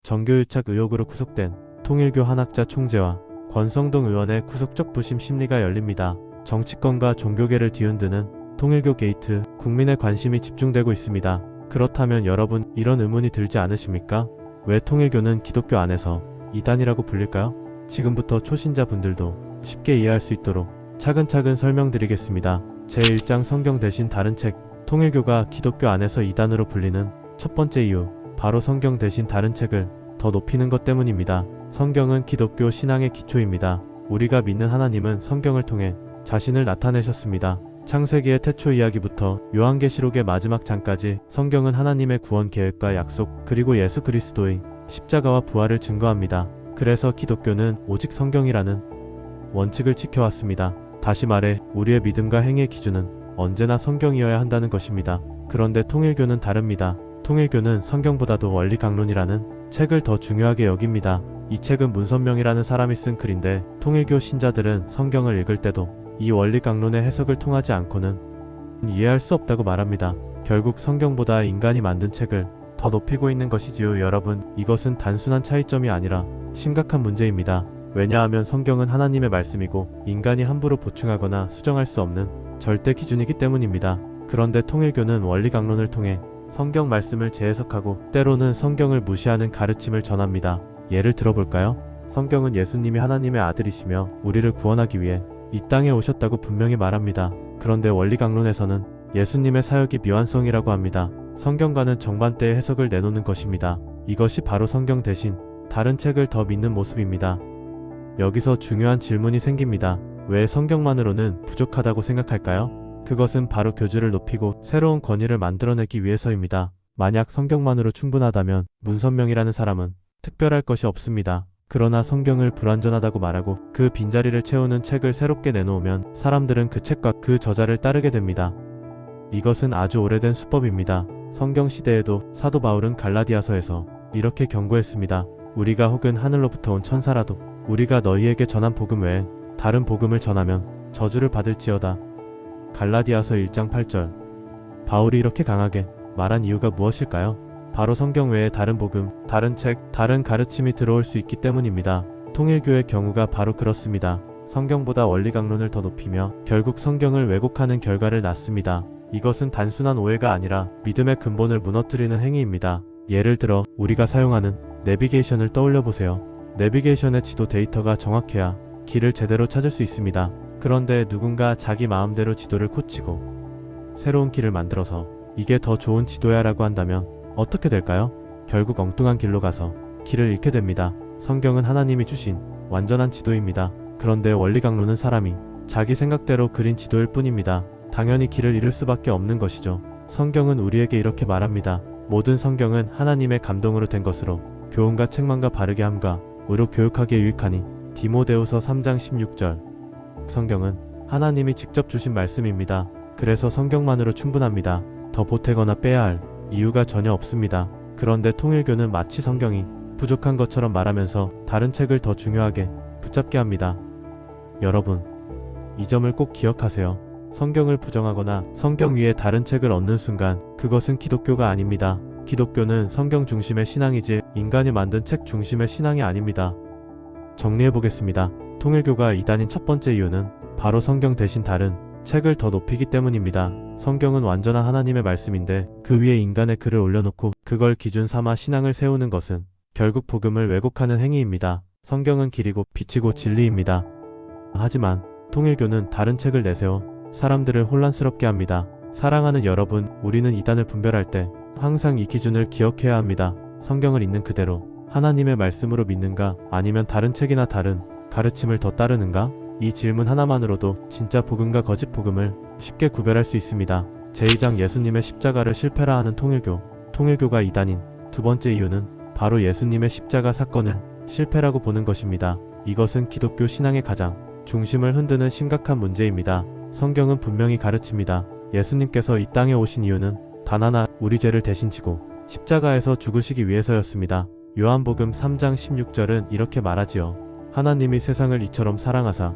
정교유착 의혹으로 구속된 통일교 한학자 총재와 권성동 의원의 구속적 부심 심리가 열립니다. 정치권과 종교계를 뒤흔드는 통일교 게이트, 국민의 관심이 집중되고 있습니다. 그렇다면 여러분, 이런 의문이 들지 않으십니까? 왜 통일교는 기독교 안에서 이단이라고 불릴까요? 지금부터 초신자분들도 쉽게 이해할 수 있도록 차근차근 설명드리겠습니다. 제1장 성경 대신 다른 책, 통일교가 기독교 안에서 이단으로 불리는 첫 번째 이유, 바로 성경 대신 다른 책을 더 높이는 것 때문입니다. 성경은 기독교 신앙의 기초입니다. 우리가 믿는 하나님은 성경을 통해 자신을 나타내셨습니다. 창세기의 태초 이야기부터 요한계시록의 마지막 장까지 성경은 하나님의 구원 계획과 약속, 그리고 예수 그리스도의 십자가와 부활을 증거합니다. 그래서 기독교는 오직 성경이라는 원칙을 지켜왔습니다. 다시 말해 우리의 믿음과 행위의 기준은 언제나 성경이어야 한다는 것입니다. 그런데 통일교는 다릅니다. 통일교는 성경보다도 원리강론이라는 책을 더 중요하게 여깁니다. 이 책은 문선명이라는 사람이 쓴 글인데 통일교 신자들은 성경을 읽을 때도 이 원리강론의 해석을 통하지 않고는 이해할 수 없다고 말합니다. 결국 성경보다 인간이 만든 책을 더 높이고 있는 것이지요. 여러분, 이것은 단순한 차이점이 아니라 심각한 문제입니다. 왜냐하면 성경은 하나님의 말씀이고 인간이 함부로 보충하거나 수정할 수 없는 절대 기준이기 때문입니다. 그런데 통일교는 원리강론을 통해 성경 말씀을 재해석하고 때로는 성경을 무시하는 가르침을 전합니다. 예를 들어볼까요? 성경은 예수님이 하나님의 아들이시며 우리를 구원하기 위해 이 땅에 오셨다고 분명히 말합니다. 그런데 원리강론에서는 예수님의 사역이 미완성이라고 합니다. 성경과는 정반대의 해석을 내놓는 것입니다. 이것이 바로 성경 대신 다른 책을 더 믿는 모습입니다. 여기서 중요한 질문이 생깁니다. 왜 성경만으로는 부족하다고 생각할까요? 그것은 바로 교주를 높이고 새로운 권위를 만들어내기 위해서입니다. 만약 성경만으로 충분하다면 문선명이라는 사람은 특별할 것이 없습니다. 그러나 성경을 불완전하다고 말하고 그 빈자리를 채우는 책을 새롭게 내놓으면 사람들은 그 책과 그 저자를 따르게 됩니다. 이것은 아주 오래된 수법입니다. 성경 시대에도 사도 바울은 갈라디아서에서 이렇게 경고했습니다. 우리가 혹은 하늘로부터 온 천사라도 우리가 너희에게 전한 복음 외에 다른 복음을 전하면 저주를 받을지어다. 갈라디아서 1장 8절. 바울이 이렇게 강하게 말한 이유가 무엇일까요? 바로 성경 외에 다른 복음, 다른 책, 다른 가르침이 들어올 수 있기 때문입니다. 통일교의 경우가 바로 그렇습니다. 성경보다 원리강론을 더 높이며 결국 성경을 왜곡하는 결과를 낳습니다. 이것은 단순한 오해가 아니라 믿음의 근본을 무너뜨리는 행위입니다. 예를 들어 우리가 사용하는 내비게이션을 떠올려보세요. 내비게이션의 지도 데이터가 정확해야 길을 제대로 찾을 수 있습니다. 그런데 누군가 자기 마음대로 지도를 고치고 새로운 길을 만들어서 이게 더 좋은 지도야 라고 한다면 어떻게 될까요? 결국 엉뚱한 길로 가서 길을 잃게 됩니다. 성경은 하나님이 주신 완전한 지도입니다. 그런데 원리강론은 사람이 자기 생각대로 그린 지도일 뿐입니다. 당연히 길을 잃을 수밖에 없는 것이죠. 성경은 우리에게 이렇게 말합니다. 모든 성경은 하나님의 감동으로 된 것으로 교훈과 책망과 바르게 함과 의로 교육하기에 유익하니. 디모데후서 3장 16절. 성경은 하나님이 직접 주신 말씀입니다. 그래서 성경만으로 충분합니다. 더 보태거나 빼야 할 이유가 전혀 없습니다. 그런데 통일교는 마치 성경이 부족한 것처럼 말하면서 다른 책을 더 중요하게 붙잡게 합니다. 여러분, 이 점을 꼭 기억하세요. 성경을 부정하거나 성경 위에 다른 책을 얹는 순간 그것은 기독교가 아닙니다. 기독교는 성경 중심의 신앙이지 인간이 만든 책 중심의 신앙이 아닙니다. 정리해보겠습니다. 통일교가 이단인 첫 번째 이유는 바로 성경 대신 다른 책을 더 높이기 때문입니다. 성경은 완전한 하나님의 말씀인데 그 위에 인간의 글을 올려놓고 그걸 기준 삼아 신앙을 세우는 것은 결국 복음을 왜곡하는 행위입니다. 성경은 길이고 빛이고 진리입니다. 하지만 통일교는 다른 책을 내세워 사람들을 혼란스럽게 합니다. 사랑하는 여러분, 우리는 이단을 분별할 때 항상 이 기준을 기억해야 합니다. 성경을 있는 그대로 하나님의 말씀으로 믿는가, 아니면 다른 책이나 다른 가르침을 더 따르는가? 이 질문 하나만으로도 진짜 복음과 거짓 복음을 쉽게 구별할 수 있습니다. 제2장 예수님의 십자가를 실패라 하는 통일교. 통일교가 이단인 두 번째 이유는 바로 예수님의 십자가 사건을 실패라고 보는 것입니다. 이것은 기독교 신앙의 가장 중심을 흔드는 심각한 문제입니다. 성경은 분명히 가르칩니다. 예수님께서 이 땅에 오신 이유는 단 하나, 우리 죄를 대신 지고 십자가에서 죽으시기 위해서였습니다. 요한복음 3장 16절은 이렇게 말하지요. 하나님이 세상을 이처럼 사랑하사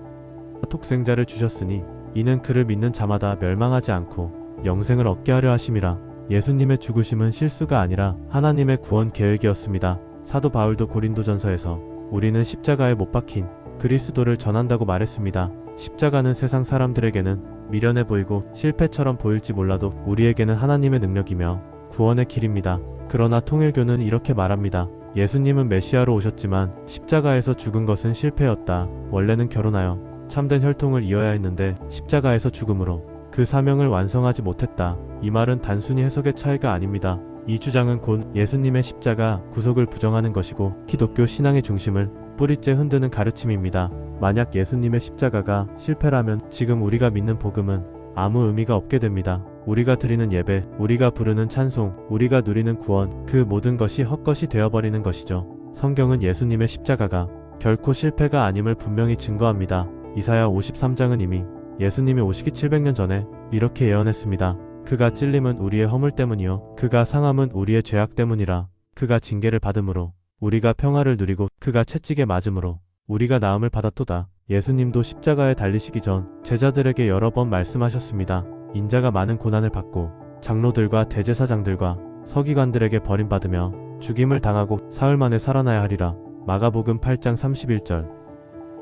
독생자를 주셨으니 이는 그를 믿는 자마다 멸망하지 않고 영생을 얻게 하려 하심이라. 예수님의 죽으심은 실수가 아니라 하나님의 구원 계획이었습니다. 사도 바울도 고린도전서에서 우리는 십자가에 못 박힌 그리스도를 전한다고 말했습니다. 십자가는 세상 사람들에게는 미련해 보이고 실패처럼 보일지 몰라도 우리에게는 하나님의 능력이며 구원의 길입니다. 그러나 통일교는 이렇게 말합니다. 예수님은 메시아로 오셨지만 십자가에서 죽은 것은 실패였다. 원래는 결혼하여 참된 혈통을 이어야 했는데 십자가에서 죽음으로 그 사명을 완성하지 못했다. 이 말은 단순히 해석의 차이가 아닙니다. 이 주장은 곧 예수님의 십자가 구속을 부정하는 것이고 기독교 신앙의 중심을 뿌리째 흔드는 가르침입니다. 만약 예수님의 십자가가 실패라면 지금 우리가 믿는 복음은 아무 의미가 없게 됩니다. 우리가 드리는 예배, 우리가 부르는 찬송, 우리가 누리는 구원, 그 모든 것이 헛것이 되어버리는 것이죠. 성경은 예수님의 십자가가 결코 실패가 아님을 분명히 증거합니다. 이사야 53장은 이미 예수님이 오시기 700년 전에 이렇게 예언했습니다. 그가 찔림은 우리의 허물 때문이요 그가 상함은 우리의 죄악 때문이라. 그가 징계를 받음으로 우리가 평화를 누리고 그가 채찍에 맞음으로 우리가 나음을 받았도다. 예수님도 십자가에 달리시기 전 제자들에게 여러 번 말씀하셨습니다. 인자가 많은 고난을 받고 장로들과 대제사장들과 서기관들에게 버림받으며 죽임을 당하고 사흘 만에 살아나야 하리라. 마가복음 8장 31절.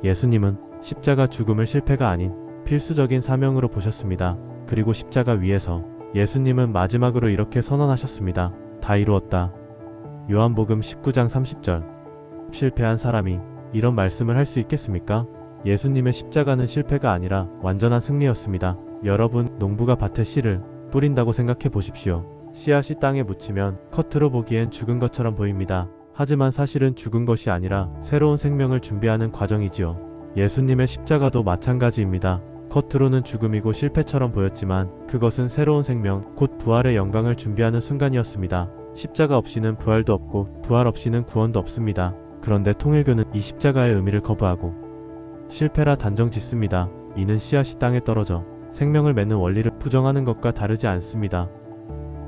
예수님은 십자가 죽음을 실패가 아닌 필수적인 사명으로 보셨습니다. 그리고 십자가 위에서 예수님은 마지막으로 이렇게 선언하셨습니다. 다 이루었다. 요한복음 19장 30절. 실패한 사람이 이런 말씀을 할 수 있겠습니까? 예수님의 십자가는 실패가 아니라 완전한 승리였습니다. 여러분, 농부가 밭에 씨를 뿌린다고 생각해 보십시오. 씨앗이 땅에 묻히면 겉으로 보기엔 죽은 것처럼 보입니다. 하지만 사실은 죽은 것이 아니라 새로운 생명을 준비하는 과정이지요. 예수님의 십자가도 마찬가지입니다. 겉으로는 죽음이고 실패처럼 보였지만 그것은 새로운 생명, 곧 부활의 영광을 준비하는 순간이었습니다. 십자가 없이는 부활도 없고 부활 없이는 구원도 없습니다. 그런데 통일교는 이 십자가의 의미를 거부하고 실패라 단정 짓습니다. 이는 씨앗이 땅에 떨어져 생명을 맺는 원리를 부정하는 것과 다르지 않습니다.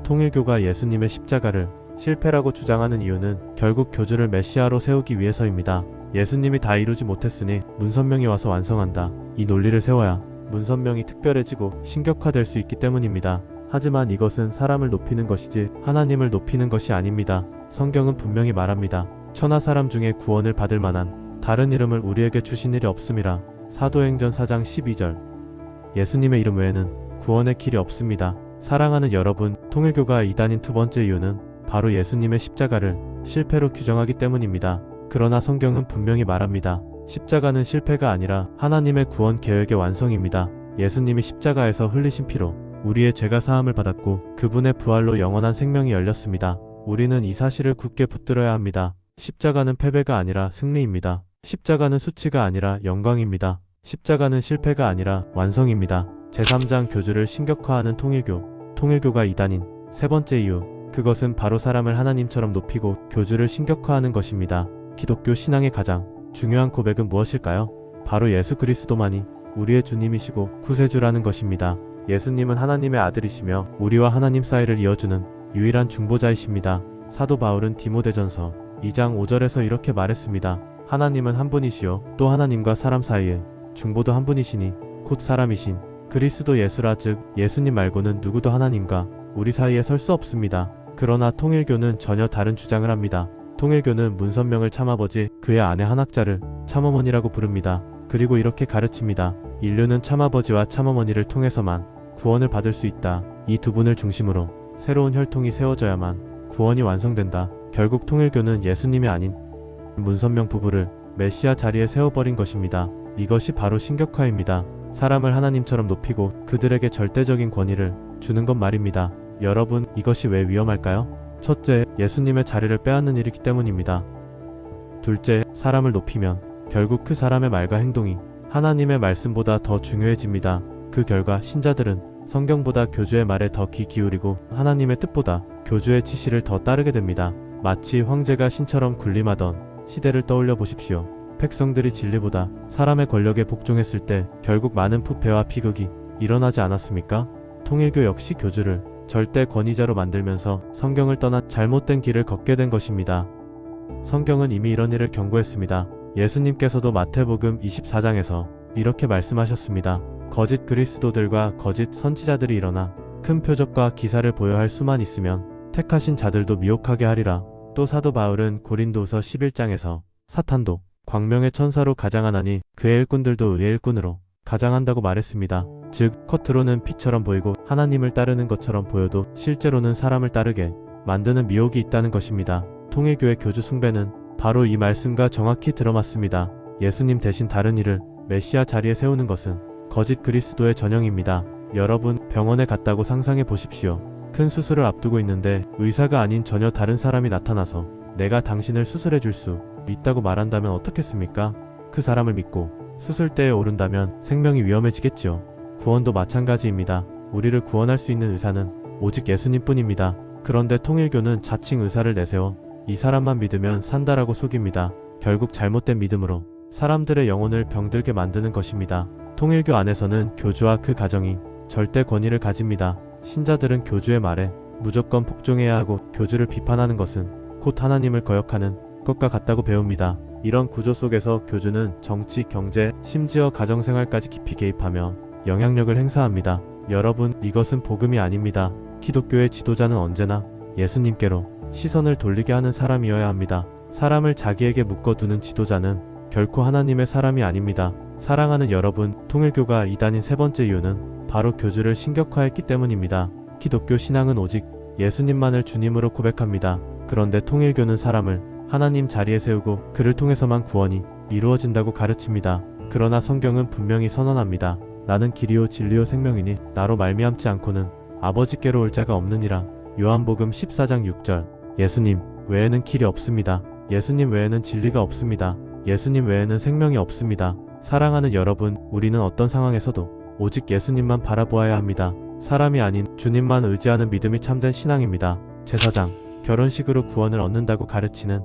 통일교가 예수님의 십자가를 실패라고 주장하는 이유는 결국 교주를 메시아로 세우기 위해서입니다. 예수님이 다 이루지 못했으니 문선명이 와서 완성한다. 이 논리를 세워야 문선명이 특별해지고 신격화될 수 있기 때문입니다. 하지만 이것은 사람을 높이는 것이지 하나님을 높이는 것이 아닙니다. 성경은 분명히 말합니다. 천하 사람 중에 구원을 받을 만한 다른 이름을 우리에게 주신 일이 없음이라. 사도행전 4장 12절. 예수님의 이름 외에는 구원의 길이 없습니다. 사랑하는 여러분, 통일교가 이단인 두 번째 이유는 바로 예수님의 십자가를 실패로 규정하기 때문입니다. 그러나 성경은 분명히 말합니다. 십자가는 실패가 아니라 하나님의 구원 계획의 완성입니다. 예수님이 십자가에서 흘리신 피로 우리의 죄가 사함을 받았고 그분의 부활로 영원한 생명이 열렸습니다. 우리는 이 사실을 굳게 붙들어야 합니다. 십자가는 패배가 아니라 승리입니다. 십자가는 수치가 아니라 영광입니다. 십자가는 실패가 아니라 완성입니다. 제3장 교주를 신격화하는 통일교. 통일교가 이단인 세 번째 이유. 그것은 바로 사람을 하나님처럼 높이고 교주를 신격화하는 것입니다. 기독교 신앙의 가장 중요한 고백은 무엇일까요? 바로 예수 그리스도만이 우리의 주님이시고 구세주라는 것입니다. 예수님은 하나님의 아들이시며 우리와 하나님 사이를 이어주는 유일한 중보자이십니다. 사도 바울은 디모데전서 2장 5절에서 이렇게 말했습니다. 하나님은 한 분이시요 또 하나님과 사람 사이에 중보도 한 분이시니 곧 사람이신 그리스도 예수라. 즉 예수님 말고는 누구도 하나님과 우리 사이에 설 수 없습니다. 그러나 통일교는 전혀 다른 주장을 합니다. 통일교는 문선명을 참아버지 그의 아내 한학자를 참어머니라고 부릅니다. 그리고 이렇게 가르칩니다. 인류는 참아버지와 참어머니를 통해서만 구원을 받을 수 있다. 이 두 분을 중심으로 새로운 혈통이 세워져야만 구원이 완성된다. 결국 통일교는 예수님이 아닌 문선명 부부를 메시아 자리에 세워버린 것입니다. 이것이 바로 신격화입니다. 사람을 하나님처럼 높이고 그들에게 절대적인 권위를 주는 것 말입니다. 여러분, 이것이 왜 위험할까요? 첫째, 예수님의 자리를 빼앗는 일이기 때문입니다. 둘째, 사람을 높이면 결국 그 사람의 말과 행동이 하나님의 말씀보다 더 중요해집니다. 그 결과 신자들은 성경보다 교주의 말에 더 귀 기울이고 하나님의 뜻보다 교주의 지시를 더 따르게 됩니다. 마치 황제가 신처럼 군림하던 시대를 떠올려 보십시오. 백성들이 진리보다 사람의 권력에 복종했을 때 결국 많은 부패와 비극이 일어나지 않았습니까? 통일교 역시 교주를 절대 권위자로 만들면서 성경을 떠나 잘못된 길을 걷게 된 것입니다. 성경은 이미 이런 일을 경고했습니다. 예수님께서도 마태복음 24장에서 이렇게 말씀하셨습니다. 거짓 그리스도들과 거짓 선지자들이 일어나 큰 표적과 기사를 보여할 수만 있으면 택하신 자들도 미혹하게 하리라. 또 사도 바울은 고린도후서 11장에서 사탄도 광명의 천사로 가장하나니 그의 일꾼들도 의의 일꾼으로 가장한다고 말했습니다. 즉 겉으로는 빛처럼 보이고 하나님을 따르는 것처럼 보여도 실제로는 사람을 따르게 만드는 미혹이 있다는 것입니다. 통일교의 교주 숭배는 바로 이 말씀과 정확히 들어맞습니다. 예수님 대신 다른 이를 메시아 자리에 세우는 것은 거짓 그리스도의 전형입니다. 여러분 병원에 갔다고 상상해 보십시오. 큰 수술을 앞두고 있는데 의사가 아닌 전혀 다른 사람이 나타나서 내가 당신을 수술해 줄 수 있다고 말한다면 어떻겠습니까? 그 사람을 믿고 수술대에 오른다면 생명이 위험해지겠지요. 구원도 마찬가지입니다. 우리를 구원할 수 있는 의사는 오직 예수님뿐입니다. 그런데 통일교는 자칭 의사를 내세워 이 사람만 믿으면 산다라고 속입니다. 결국 잘못된 믿음으로 사람들의 영혼을 병들게 만드는 것입니다. 통일교 안에서는 교주와 그 가정이 절대 권위를 가집니다. 신자들은 교주의 말에 무조건 복종해야 하고 교주를 비판하는 것은 곧 하나님을 거역하는 것과 같다고 배웁니다. 이런 구조 속에서 교주는 정치, 경제, 심지어 가정생활까지 깊이 개입하며 영향력을 행사합니다. 여러분, 이것은 복음이 아닙니다. 기독교의 지도자는 언제나 예수님께로 시선을 돌리게 하는 사람이어야 합니다. 사람을 자기에게 묶어두는 지도자는 결코 하나님의 사람이 아닙니다. 사랑하는 여러분, 통일교가 이단인 세 번째 이유는 바로 교주를 신격화했기 때문입니다. 기독교 신앙은 오직 예수님만을 주님으로 고백합니다. 그런데 통일교는 사람을 하나님 자리에 세우고 그를 통해서만 구원이 이루어진다고 가르칩니다. 그러나 성경은 분명히 선언합니다. 나는 길이요 진리요 생명이니 나로 말미암지 않고는 아버지께로 올 자가 없느니라. 요한복음 14장 6절. 예수님 외에는 길이 없습니다. 예수님 외에는 진리가 없습니다. 예수님 외에는 생명이 없습니다. 사랑하는 여러분, 우리는 어떤 상황에서도 오직 예수님만 바라보아야 합니다. 사람이 아닌 주님만 의지하는 믿음이 참된 신앙입니다. 제사장, 결혼식으로 구원을 얻는다고 가르치는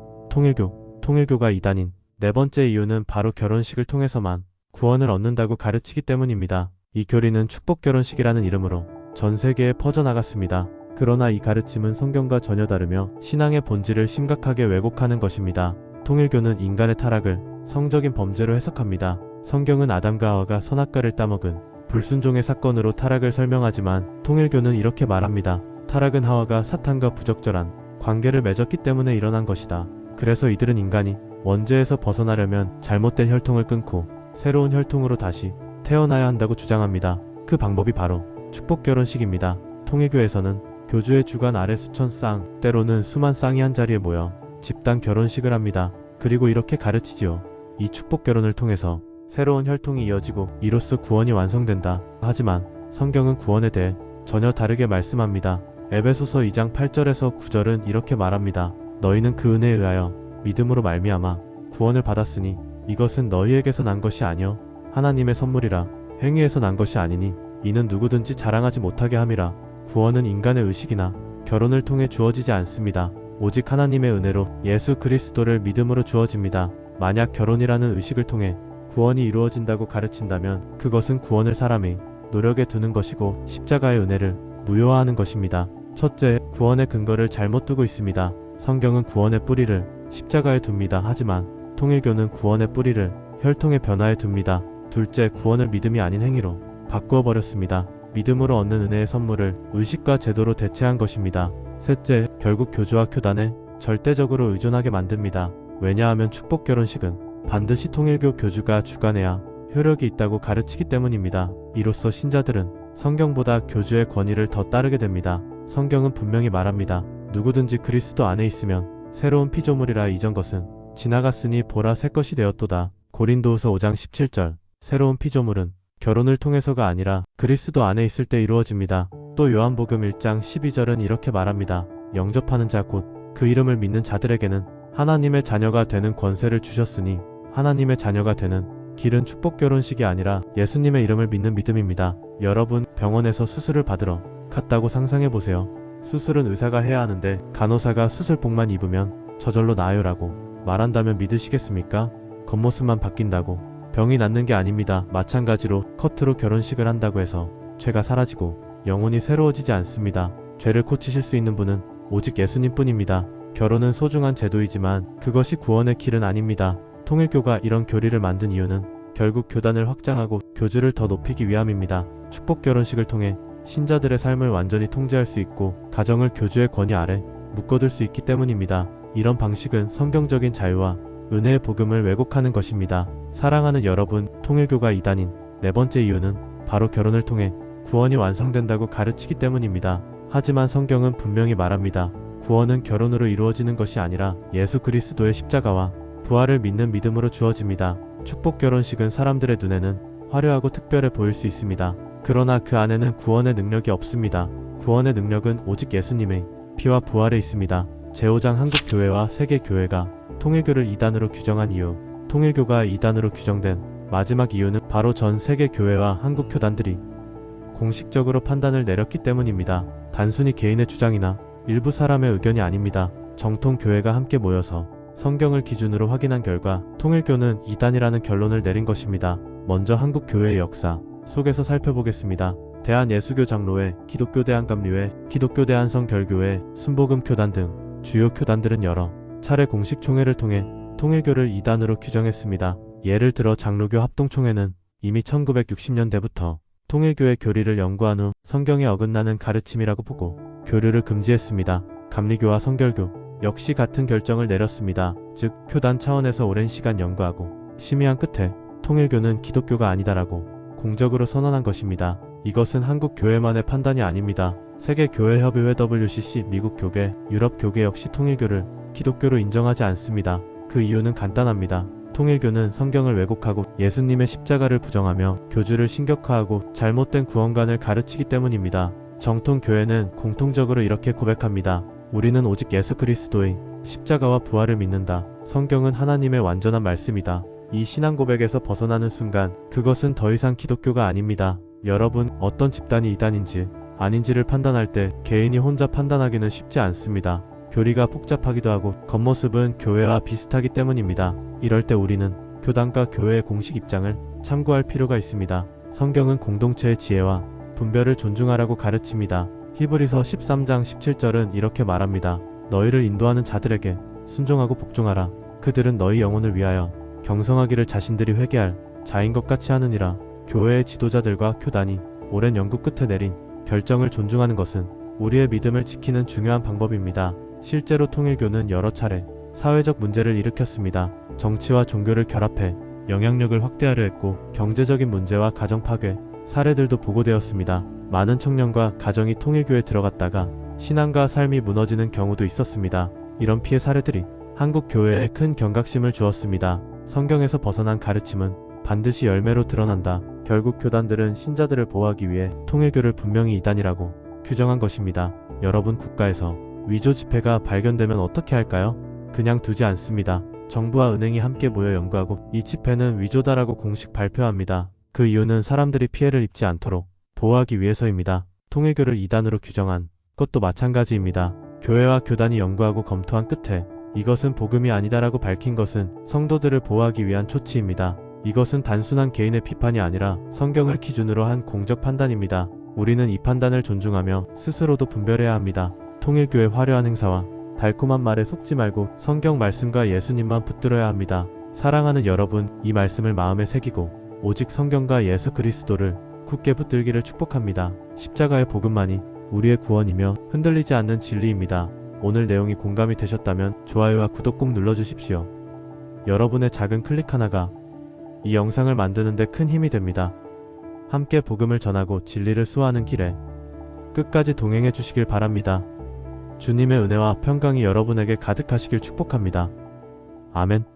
통일교가 이단인 네 번째 이유는 바로 결혼식을 통해서만 구원을 얻는다고 가르치기 때문입니다. 이 교리는 축복 결혼식이라는 이름으로 전 세계에 퍼져나갔습니다. 그러나 이 가르침은 성경과 전혀 다르며 신앙의 본질을 심각하게 왜곡하는 것입니다. 통일교는 인간의 타락을 성적인 범죄로 해석합니다. 성경은 아담과 하와가 선악과를 따먹은 불순종의 사건으로 타락을 설명하지만 통일교는 이렇게 말합니다. 타락은 하와가 사탄과 부적절한 관계를 맺었기 때문에 일어난 것이다. 그래서 이들은 인간이 원죄에서 벗어나려면 잘못된 혈통을 끊고 새로운 혈통으로 다시 태어나야 한다고 주장합니다. 그 방법이 바로 축복 결혼식입니다. 통일교에서는 교주의 주관 아래 수천 쌍, 때로는 수만 쌍이 한 자리에 모여 집단 결혼식을 합니다. 그리고 이렇게 가르치지요. 이 축복 결혼을 통해서 새로운 혈통이 이어지고 이로써 구원이 완성된다. 하지만 성경은 구원에 대해 전혀 다르게 말씀합니다. 에베소서 2장 8절에서 9절은 이렇게 말합니다. 너희는 그 은혜에 의하여 믿음으로 말미암아 구원을 받았으니 이것은 너희에게서 난 것이 아니요 하나님의 선물이라. 행위에서 난 것이 아니니 이는 누구든지 자랑하지 못하게 함이라. 구원은 인간의 의식이나 결혼을 통해 주어지지 않습니다. 오직 하나님의 은혜로 예수 그리스도를 믿음으로 주어집니다. 만약 결혼이라는 의식을 통해 구원이 이루어진다고 가르친다면 그것은 구원을 사람의 노력에 두는 것이고 십자가의 은혜를 무효화하는 것입니다. 첫째, 구원의 근거를 잘못 두고 있습니다. 성경은 구원의 뿌리를 십자가에 둡니다. 하지만 통일교는 구원의 뿌리를 혈통의 변화에 둡니다. 둘째, 구원을 믿음이 아닌 행위로 바꾸어 버렸습니다. 믿음으로 얻는 은혜의 선물을 의식과 제도로 대체한 것입니다. 셋째, 결국 교주와 교단에 절대적으로 의존하게 만듭니다. 왜냐하면 축복 결혼식은 반드시 통일교 교주가 주관해야 효력이 있다고 가르치기 때문입니다. 이로써 신자들은 성경보다 교주의 권위를 더 따르게 됩니다. 성경은 분명히 말합니다. 누구든지 그리스도 안에 있으면 새로운 피조물이라. 이전 것은 지나갔으니 보라 새 것이 되었도다. 고린도후서 5장 17절. 새로운 피조물은 결혼을 통해서가 아니라 그리스도 안에 있을 때 이루어집니다. 또 요한복음 1장 12절은 이렇게 말합니다. 영접하는 자 곧 그 이름을 믿는 자들에게는 하나님의 자녀가 되는 권세를 주셨으니 하나님의 자녀가 되는 길은 축복 결혼식이 아니라 예수님의 이름을 믿는 믿음입니다. 여러분, 병원에서 수술을 받으러 갔다고 상상해보세요. 수술은 의사가 해야 하는데 간호사가 수술복만 입으면 저절로 나아요라고 말한다면 믿으시겠습니까? 겉모습만 바뀐다고 병이 낫는 게 아닙니다. 마찬가지로 겉으로 결혼식을 한다고 해서 죄가 사라지고 영혼이 새로워지지 않습니다. 죄를 고치실 수 있는 분은 오직 예수님뿐입니다. 결혼은 소중한 제도이지만 그것이 구원의 길은 아닙니다. 통일교가 이런 교리를 만든 이유는 결국 교단을 확장하고 교주를 더 높이기 위함입니다. 축복 결혼식을 통해 신자들의 삶을 완전히 통제할 수 있고 가정을 교주의 권위 아래 묶어둘 수 있기 때문입니다. 이런 방식은 성경적인 자유와 은혜의 복음을 왜곡하는 것입니다. 사랑하는 여러분, 통일교가 이단인 네 번째 이유는 바로 결혼을 통해 구원이 완성된다고 가르치기 때문입니다. 하지만 성경은 분명히 말합니다. 구원은 결혼으로 이루어지는 것이 아니라 예수 그리스도의 십자가와 부활을 믿는 믿음으로 주어집니다. 축복 결혼식은 사람들의 눈에는 화려하고 특별해 보일 수 있습니다. 그러나 그 안에는 구원의 능력이 없습니다. 구원의 능력은 오직 예수님의 피와 부활에 있습니다. 제5장 한국교회와 세계교회가 통일교를 이단으로 규정한 이유. 통일교가 이단으로 규정된 마지막 이유는 바로 전 세계교회와 한국교단들이 공식적으로 판단을 내렸기 때문입니다. 단순히 개인의 주장이나 일부 사람의 의견이 아닙니다. 정통 교회가 함께 모여서 성경을 기준으로 확인한 결과 통일교는 이단이라는 결론을 내린 것입니다. 먼저 한국교회의 역사 속에서 살펴보겠습니다. 대한예수교 장로회, 기독교 대한감리회, 기독교 대한성결교회, 순복음교단 등 주요 교단들은 여러 차례 공식 총회를 통해 통일교를 이단으로 규정했습니다. 예를 들어 장로교 합동총회는 이미 1960년대부터 통일교의 교리를 연구한 후 성경에 어긋나는 가르침이라고 보고 교류를 금지했습니다. 감리교와 성결교 역시 같은 결정을 내렸습니다. 즉, 교단 차원에서 오랜 시간 연구하고 심의한 끝에 통일교는 기독교가 아니다라고 공적으로 선언한 것입니다. 이것은 한국 교회만의 판단이 아닙니다. 세계교회협의회 WCC, 미국 교계, 유럽 교계 역시 통일교를 기독교로 인정하지 않습니다. 그 이유는 간단합니다. 통일교는 성경을 왜곡하고 예수님의 십자가를 부정하며 교주를 신격화하고 잘못된 구원관을 가르치기 때문입니다. 정통 교회는 공통적으로 이렇게 고백합니다. 우리는 오직 예수 그리스도의 십자가와 부활을 믿는다. 성경은 하나님의 완전한 말씀이다. 이 신앙 고백에서 벗어나는 순간 그것은 더 이상 기독교가 아닙니다. 여러분, 어떤 집단이 이단인지 아닌지를 판단할 때 개인이 혼자 판단하기는 쉽지 않습니다. 교리가 복잡하기도 하고 겉모습은 교회와 비슷하기 때문입니다. 이럴 때 우리는 교단과 교회의 공식 입장을 참고할 필요가 있습니다. 성경은 공동체의 지혜와 분별을 존중하라고 가르칩니다. 히브리서 13장 17절은 이렇게 말합니다. 너희를 인도하는 자들에게 순종하고 복종하라. 그들은 너희 영혼을 위하여 경성하기를 자신들이 회개할 자인 것 같이 하느니라. 교회의 지도자들과 교단이 오랜 연구 끝에 내린 결정을 존중하는 것은 우리의 믿음을 지키는 중요한 방법입니다. 실제로 통일교는 여러 차례 사회적 문제를 일으켰습니다. 정치와 종교를 결합해 영향력을 확대하려 했고 경제적인 문제와 가정 파괴 사례들도 보고되었습니다. 많은 청년과 가정이 통일교에 들어갔다가 신앙과 삶이 무너지는 경우도 있었습니다. 이런 피해 사례들이 한국 교회에 큰 경각심을 주었습니다. 성경에서 벗어난 가르침은 반드시 열매로 드러난다. 결국 교단들은 신자들을 보호하기 위해 통일교를 분명히 이단이라고 규정한 것입니다. 여러분, 국가에서 위조 지폐가 발견되면 어떻게 할까요? 그냥 두지 않습니다. 정부와 은행이 함께 모여 연구하고 이 지폐는 위조다라고 공식 발표합니다. 그 이유는 사람들이 피해를 입지 않도록 보호하기 위해서입니다. 통일교를 이단으로 규정한 것도 마찬가지입니다. 교회와 교단이 연구하고 검토한 끝에 이것은 복음이 아니다라고 밝힌 것은 성도들을 보호하기 위한 조치입니다. 이것은 단순한 개인의 비판이 아니라 성경을 기준으로 한 공적 판단입니다. 우리는 이 판단을 존중하며 스스로도 분별해야 합니다. 통일교의 화려한 행사와 달콤한 말에 속지 말고 성경 말씀과 예수님만 붙들어야 합니다. 사랑하는 여러분, 이 말씀을 마음에 새기고 오직 성경과 예수 그리스도를 굳게 붙들기를 축복합니다. 십자가의 복음만이 우리의 구원이며 흔들리지 않는 진리입니다. 오늘 내용이 공감이 되셨다면 좋아요와 구독 꼭 눌러주십시오. 여러분의 작은 클릭 하나가 이 영상을 만드는 데 큰 힘이 됩니다. 함께 복음을 전하고 진리를 수호하는 길에 끝까지 동행해 주시길 바랍니다. 주님의 은혜와 평강이 여러분에게 가득하시길 축복합니다. 아멘.